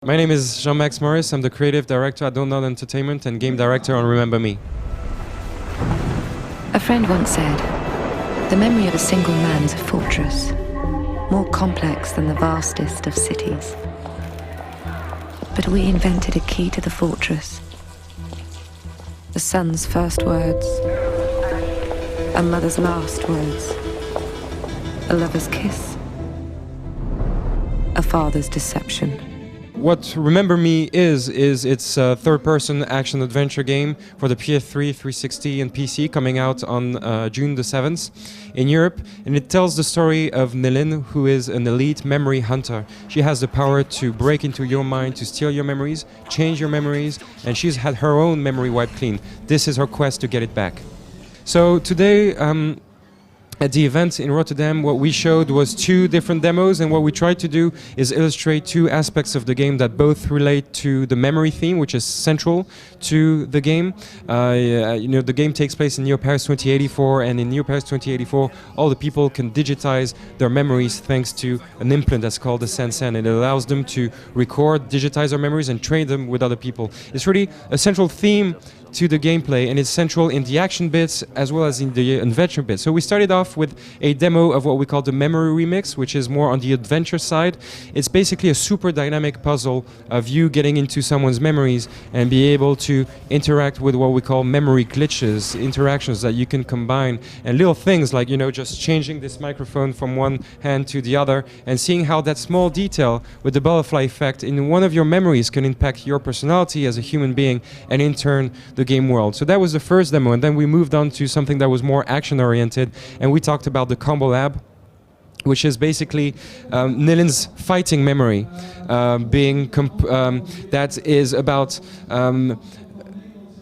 My name is Jean-Maxime Moris. I'm the creative director at Don't Nod Entertainment and game director on Remember Me. A friend once said, "The memory of a single man is a fortress, more complex than the vastest of cities." But we invented a key to the fortress. A son's first words, a mother's last words, a lover's kiss, a father's deception. What Remember Me is it's a third-person action-adventure game for the PS3, 360 and PC coming out on June the 7th in Europe. And it tells the story of Nilin, who is an elite memory hunter. She has the power to break into your mind, to steal your memories, change your memories, and she's had her own memory wiped clean. This is her quest to get it back. So today, at the event in Rotterdam, what we showed was 2 different demos, and what we tried to do is illustrate 2 aspects of the game that both relate to the memory theme, which is central to the game. The game takes place in Neo Paris 2084, and in Neo Paris 2084, all the people can digitize their memories thanks to an implant that's called the Sensen, and it allows them to record, digitize their memories, and trade them with other people. It's really a central theme to the gameplay, and it's central in the action bits as well as in the adventure bits. So we started off with a demo of what we call the Memory Remix, which is more on the adventure side. It's basically a super dynamic puzzle of you getting into someone's memories and be able to interact with what we call memory glitches, interactions that you can combine, and little things like, just changing this microphone from one hand to the other and seeing how that small detail with the butterfly effect in one of your memories can impact your personality as a human being and in turn the game world. So that was the first demo, and then we moved on to something that was more action oriented, and we talked about the Combo Lab, which is basically Nilin's fighting memory, that is about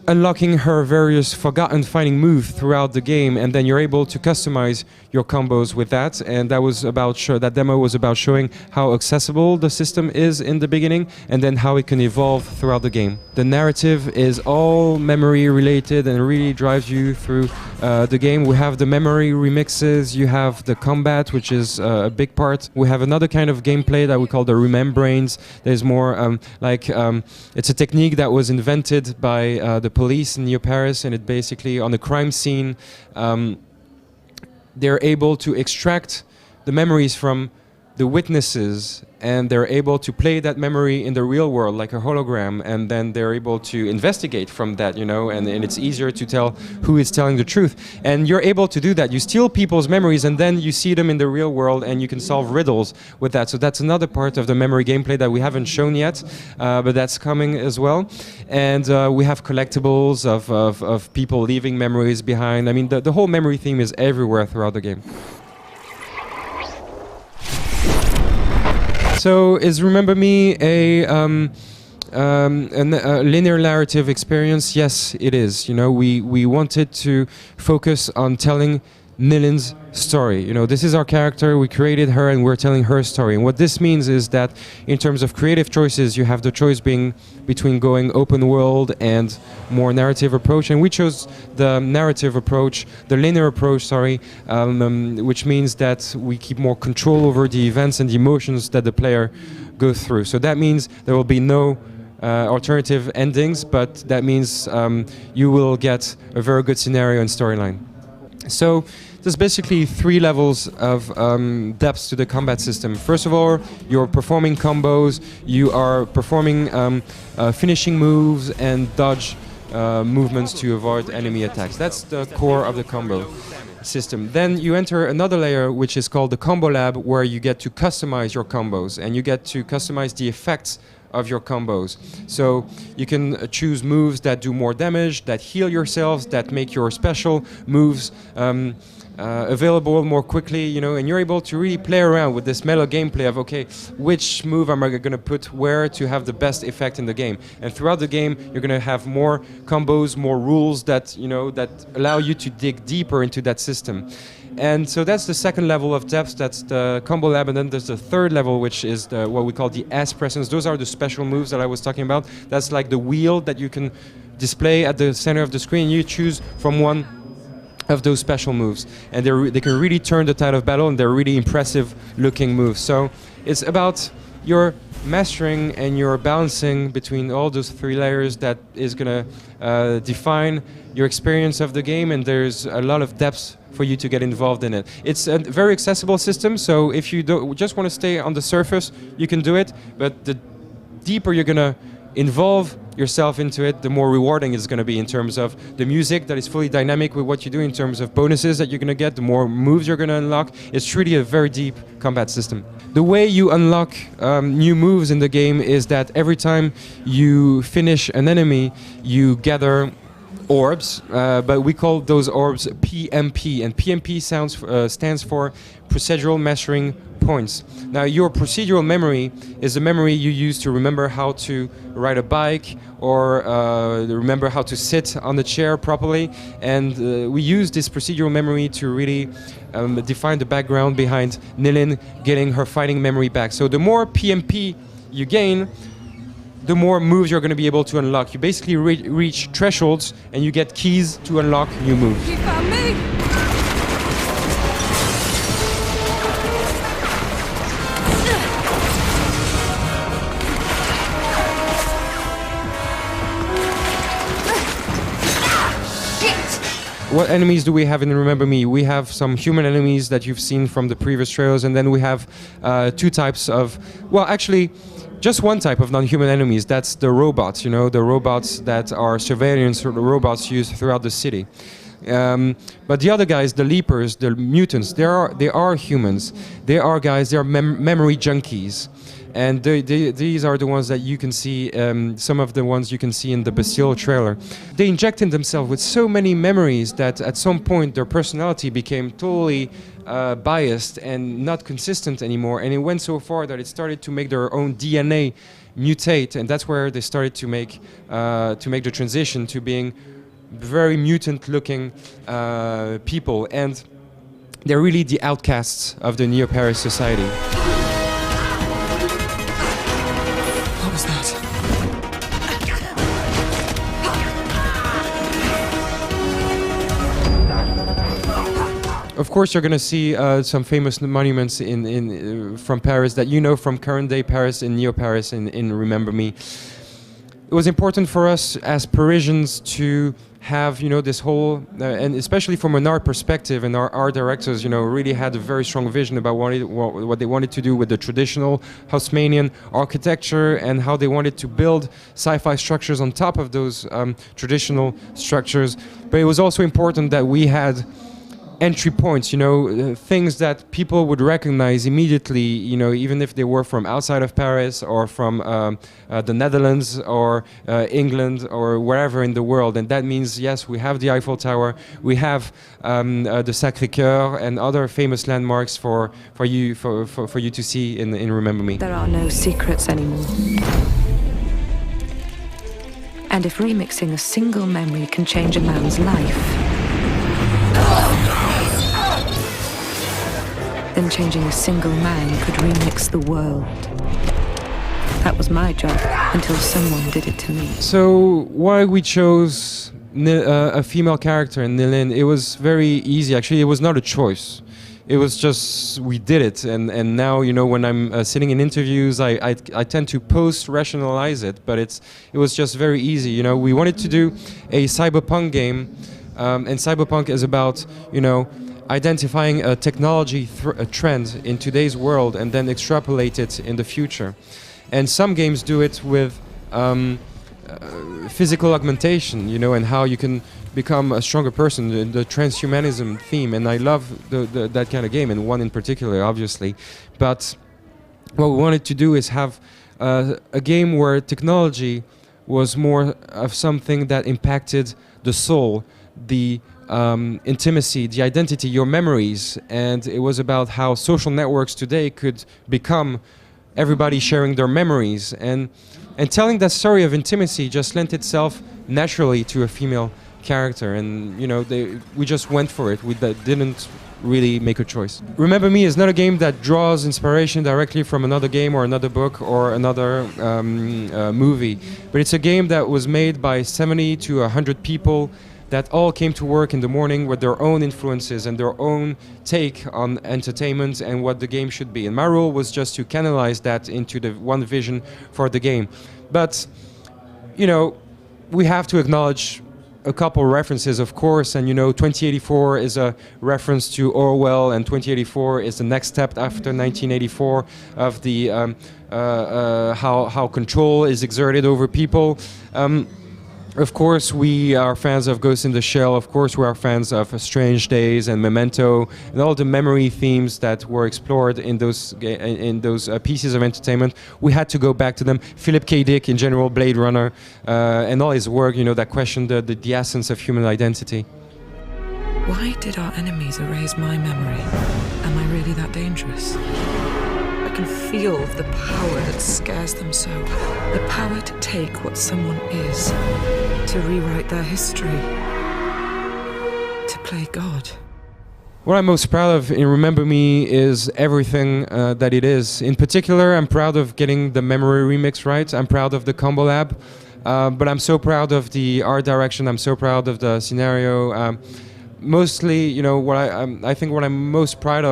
unlocking her various forgotten fighting moves throughout the game, and then you're able to customize your combos with that. And that was about that demo was about showing how accessible the system is in the beginning, and then how it can evolve throughout the game. The narrative is all memory related and really drives you through the game. We have the memory remixes, you have the combat, which is a big part. We have another kind of gameplay that we call the remembrains. There's more it's a technique that was invented by the police in Neo Paris, and it basically, on a crime scene, they're able to extract the memories from the witnesses, and they're able to play that memory in the real world like a hologram, and then they're able to investigate from that, and it's easier to tell who is telling the truth. And you're able to do that. You steal people's memories and then you see them in the real world, and you can solve riddles with that. So that's another part of the memory gameplay that we haven't shown yet, but that's coming as well. And we have collectibles of people leaving memories behind. I mean, the whole memory theme is everywhere throughout the game. So is Remember Me a linear narrative experience? Yes, it is. We wanted to focus on telling Nilin's story. This is our character, we created her, and we're telling her story. And what this means is that in terms of creative choices, you have the choice being between going open world and more narrative approach. And we chose the narrative approach, the linear approach, which means that we keep more control over the events and the emotions that the player goes through. So that means there will be no alternative endings, but that means you will get a very good scenario and storyline. So there's basically 3 levels of depth to the combat system. First of all, you're performing combos, you are performing finishing moves and dodge movements to avoid enemy attacks. That's the core of the combo system. Then you enter another layer, which is called the Combo Lab, where you get to customize your combos, and you get to customize the effects of your combos. So you can choose moves that do more damage, that heal yourselves, that make your special moves available more quickly, and you're able to really play around with this mellow gameplay of, okay, which move am I going to put where to have the best effect in the game. And throughout the game, you're going to have more combos, more rules that, that allow you to dig deeper into that system. And so that's the second level of depth, that's the Combo Lab, and then there's the third level, which is what we call the S presence. Those are the special moves that I was talking about. That's like the wheel that you can display at the center of the screen. You choose from one of those special moves, and they can really turn the tide of battle, and they're really impressive looking moves. So it's about your mastering and you're balancing between all those three layers that is going to define your experience of the game, and there's a lot of depth for you to get involved in it. It's a very accessible system, so if you just want to stay on the surface, you can do it, but the deeper you're going to involve yourself into it, the more rewarding it's going to be in terms of the music that is fully dynamic with what you do, in terms of bonuses that you're going to get, the more moves you're going to unlock. It's truly a very deep combat system. The way you unlock new moves in the game is that every time you finish an enemy, you gather orbs, but we call those orbs PMP, and PMP stands for procedural measuring points. Now, your procedural memory is the memory you use to remember how to ride a bike or remember how to sit on the chair properly, and we use this procedural memory to really define the background behind Nilin getting her fighting memory back. So the more PMP you gain, the more moves you're going to be able to unlock. You basically reach thresholds and you get keys to unlock new moves. You found me! What enemies do we have in Remember Me? We have some human enemies that you've seen from the previous trailers, and then we have two types of, well, actually, just one type of non-human enemies. That's the robots, you know, the robots that are surveillance robots used throughout the city. But the other guys, the leapers, the mutants, they are humans. They are guys, they are memory junkies. And these are the ones that you can see, some of the ones you can see in the Bastille trailer. They injected themselves with so many memories that at some point their personality became totally biased and not consistent anymore. And it went so far that it started to make their own DNA mutate, and that's where they started to make the transition to being very mutant-looking people. And they're really the outcasts of the Neo-Paris society. Of course, you're going to see some famous monuments from Paris that you know from current day Paris and Neo-Paris in Remember Me. It was important for us as Parisians to have, you know, this whole, and especially from an art perspective, and our art directors, you know, really had a very strong vision about what they wanted to do with the traditional Haussmannian architecture and how they wanted to build sci-fi structures on top of those traditional structures. But it was also important that we had entry points, you know, things that people would recognize immediately, you know, even if they were from outside of Paris or from the Netherlands or England or wherever in the world. And that means, yes, we have the Eiffel Tower, we have the Sacré-Cœur and other famous landmarks for you to see in Remember Me. There are no secrets anymore. And if remixing a single memory can change a man's life, then changing a single man could remix the world. That was my job until someone did it to me. So why we chose a female character in Nilin, it was very easy. Actually, it was not a choice. It was just, we did it. And now, you know, when I'm sitting in interviews, I tend to post-rationalize it, but it was just very easy. You know, we wanted to do a cyberpunk game, and cyberpunk is about, you know, identifying a technology a trend in today's world and then extrapolate it in the future. And some games do it with physical augmentation, you know, and how you can become a stronger person, the transhumanism theme. And I love that kind of game, and one in particular, obviously. But what we wanted to do is have a game where technology was more of something that impacted the soul, the intimacy, the identity, your memories. And it was about how social networks today could become everybody sharing their memories. And telling that story of intimacy just lent itself naturally to a female character. And, you know, we just went for it. We didn't really make a choice. Remember Me is not a game that draws inspiration directly from another game or another book or another movie. But it's a game that was made by 70 to 100 people that all came to work in the morning with their own influences and their own take on entertainment and what the game should be. And my role was just to canalize that into the one vision for the game. But, you know, we have to acknowledge a couple references, of course, and 2084 is a reference to Orwell, and 2084 is the next step after 1984 of the how control is exerted over people. Of course, we are fans of Ghost in the Shell. Of course, we are fans of Strange Days and Memento and all the memory themes that were explored in those pieces of entertainment. We had to go back to them. Philip K. Dick, in general, Blade Runner, and all his work, that questioned the essence of human identity. Why did our enemies erase my memory? Am I really that dangerous? I can feel the power that scares them so. The power to take what someone is, to rewrite their history, to play God. What I'm most proud of in Remember Me is everything that it is. In particular, I'm proud of getting the memory remix right. I'm proud of the Combo Lab, but I'm so proud of the art direction. I'm so proud of the scenario. Mostly, what I think what I'm most proud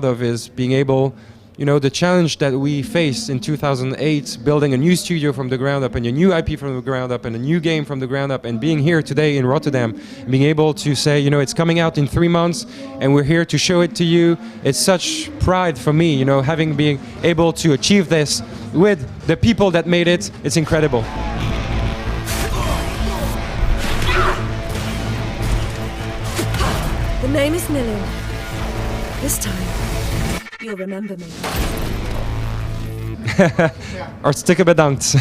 of is being able, the challenge that we faced in 2008, building a new studio from the ground up and a new IP from the ground up and a new game from the ground up, and being here today in Rotterdam, being able to say, it's coming out in 3 months and we're here to show it to you. It's such pride for me, having been able to achieve this with the people that made it. It's incredible. The name is Nilin. This time, you'll remember me. Hartstikke bedankt.